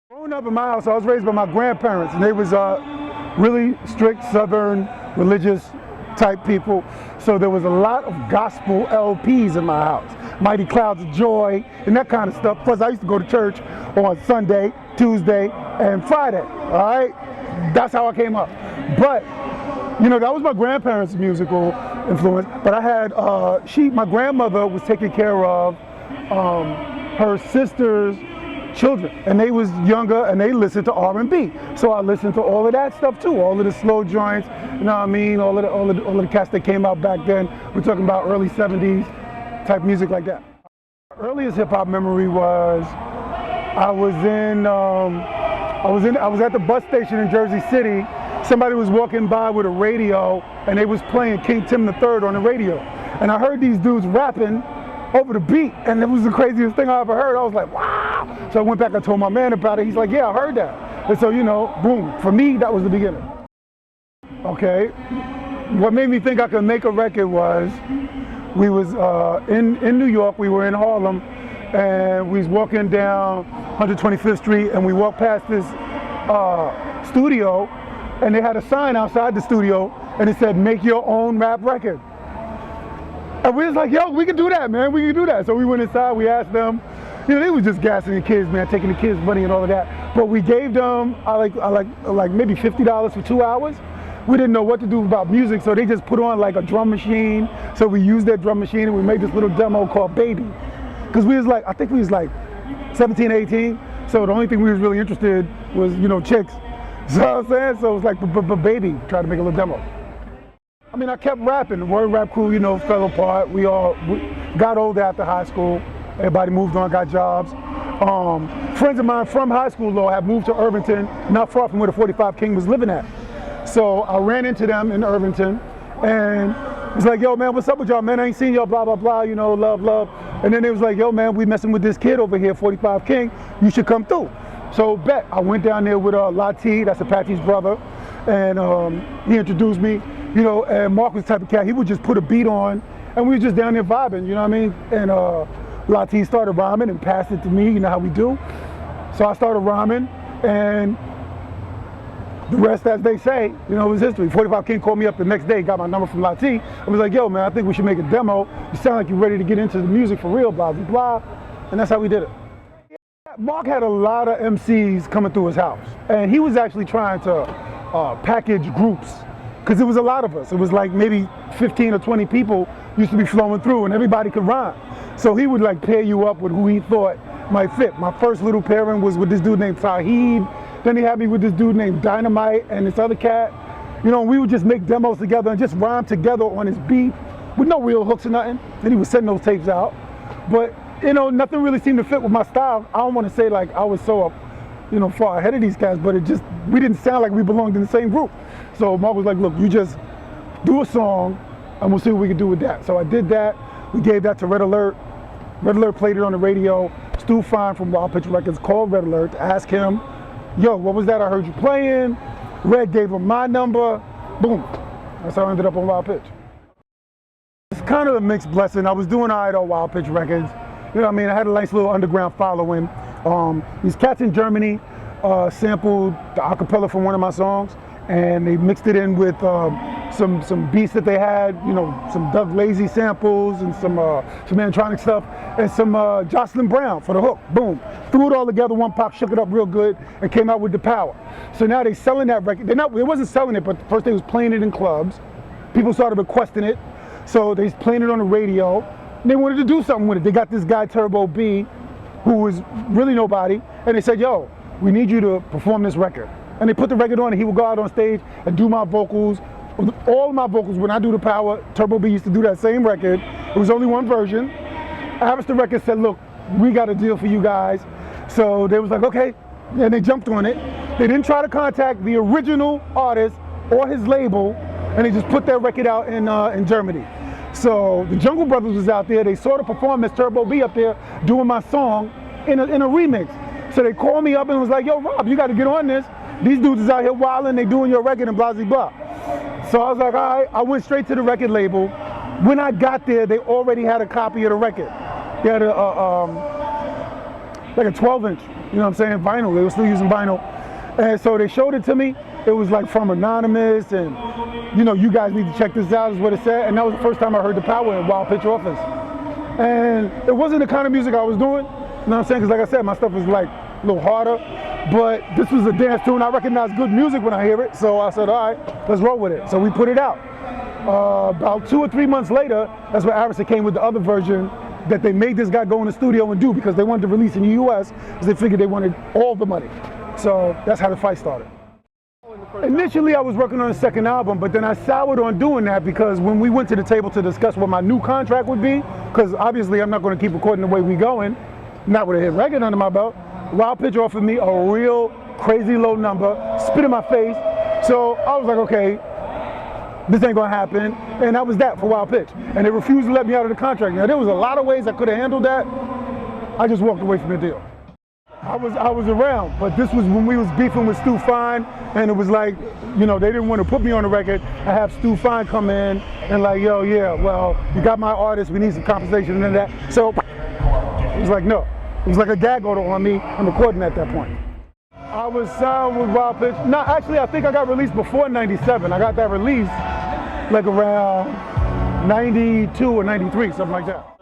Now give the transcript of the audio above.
Growing up in my house, I was raised by my grandparents, and they was really strict Southern religious type people. So there was a lot of gospel LPs in my house. Mighty Clouds of Joy and that kind of stuff. Plus I used to go to church on Sunday, Tuesday, and Friday, all right? That's how I came up. But, you know, that was my grandparents' musical influence. But I had, my grandmother was taking care of her sister's children, and they was younger and they listened to R&B. So I listened to all of that stuff too, all of the slow joints, you know what I mean, all of the cats that came out back then. We're talking about early 70s type music like that. Earliest hip hop memory was I was at the bus station in Jersey City. Somebody was walking by with a radio and they was playing King Tim III on the radio. And I heard these dudes rapping over the beat, and it was the craziest thing I ever heard. I was like, wow. So I went back and told my man about it. He's like, yeah, I heard that. And so, you know, boom, for me, that was the beginning. Okay, what made me think I could make a record was, we was in New York, we were in Harlem, and we was walking down 125th Street, and we walked past this studio, and they had a sign outside the studio, and it said, make your own rap record. And we was like, yo, we can do that, man, we can do that. So we went inside, we asked them, you know, they was just gassing the kids, man, taking the kids' money and all of that. But we gave them, like maybe $50 for 2 hours. We didn't know what to do about music, so they just put on like a drum machine. So we used that drum machine and we made this little demo called Baby. Because we was like, I think we was like 17, 18. So the only thing we was really interested was, you know, chicks. So I'm saying, so it was like, but Baby, try to make a little demo. I mean, I kept rapping. The word rap crew, you know, fell apart. We got older after high school. Everybody moved on, got jobs. Friends of mine from high school, though, have moved to Irvington, not far from where the 45 King was living at. So I ran into them in Irvington, and it was like, yo, man, what's up with y'all, man? I ain't seen y'all, blah, blah, blah, you know, love, love. And then it was like, yo, man, we messing with this kid over here, 45 King, you should come through. So bet, I went down there with Latee, that's Apache's brother, and he introduced me, you know, and Mark was the type of cat, he would just put a beat on, and we were just down there vibing, you know what I mean? And Latee started rhyming and passed it to me, you know how we do. So I started rhyming, and the rest, as they say, you know, was history. 45 King called me up the next day, got my number from Latee. I was like, yo, man, I think we should make a demo. You sound like you're ready to get into the music for real, blah, blah, blah. And that's how we did it. Mark had a lot of MCs coming through his house. And he was actually trying to package groups, because it was a lot of us. It was like maybe 15 or 20 people used to be flowing through, and everybody could rhyme. So he would like pair you up with who he thought might fit. My first little pairing was with this dude named Saheed. Then he had me with this dude named Dynamite and this other cat. You know, we would just make demos together and just rhyme together on his beat with no real hooks or nothing. Then he would send those tapes out. But, you know, nothing really seemed to fit with my style. I don't want to say like I was so, you know, far ahead of these guys, but we didn't sound like we belonged in the same group. So Mark was like, look, you just do a song and we'll see what we can do with that. So I did that. We gave that to Red Alert. Red Alert played it on the radio. Stu Fine from Wild Pitch Records called Red Alert to ask him, yo, what was that I heard you playing? Red gave him my number. Boom. That's how I ended up on Wild Pitch. It's kind of a mixed blessing. I was doing all right on Wild Pitch Records. You know what I mean? I had a nice little underground following. These cats in Germany sampled the acapella from one of my songs, and they mixed it in with some beats that they had, you know, some Doug Lazy samples and some Antronic stuff, and some Jocelyn Brown for the hook. Boom. Threw it all together, one pop, shook it up real good, and came out with The Power. So now they're selling that record. They wasn't selling it, but first they was playing it in clubs. People started requesting it, so they was playing it on the radio. And they wanted to do something with it. They got this guy, Turbo B, who was really nobody, and they said, yo, we need you to perform this record. And they put the record on, and he would go out on stage and do my vocals. All of my vocals, when I do The Power, Turbo B used to do that same record. It was only one version. Harvester Records said, look, we got a deal for you guys. So they was like, okay, and they jumped on it. They didn't try to contact the original artist or his label, and they just put that record out in Germany. So the Jungle Brothers was out there. They saw the performance, Turbo B up there doing my song in a remix. So they called me up and was like, yo, Rob, you got to get on this. These dudes is out here wilding, they doing your record and blah, blah, blah. So I was like, all right, I went straight to the record label. When I got there, they already had a copy of the record. He had like a 12-inch, you know what I'm saying, vinyl. They were still using vinyl. And so they showed it to me. It was like from Anonymous and, you know, you guys need to check this out is what it said. And that was the first time I heard the power in Wild Pitch Office. And it wasn't the kind of music I was doing, you know what I'm saying? Because like I said, my stuff was like a little harder. But this was a dance tune. I recognize good music when I hear it. So I said, all right, let's roll with it. So we put it out. About 2 or 3 months later, that's when Arista came with the other version that they made this guy go in the studio and do because they wanted to release in the US because they figured they wanted all the money. So that's how the fight started. Initially I was working on a second album, but then I soured on doing that because when we went to the table to discuss what my new contract would be, because obviously I'm not going to keep recording the way we going, not with a hit record under my belt, Wild Pitch offered me a real crazy low number, spit in my face. So I was like, okay, this ain't gonna happen, and that was that for Wild Pitch. And they refused to let me out of the contract. Now there was a lot of ways I could have handled that. I just walked away from the deal. I was around, but this was when we was beefing with Stu Fine, and it was like, you know, they didn't want to put me on the record. I have Stu Fine come in and like, yo, yeah, well, you got my artist, we need some compensation and that. So it was like, no. It was like a gag order on me. I'm recording at that point. I was signed with Wild Pitch. No, actually, I think I got released before '97. I got that release like around 92 or 93, something like that.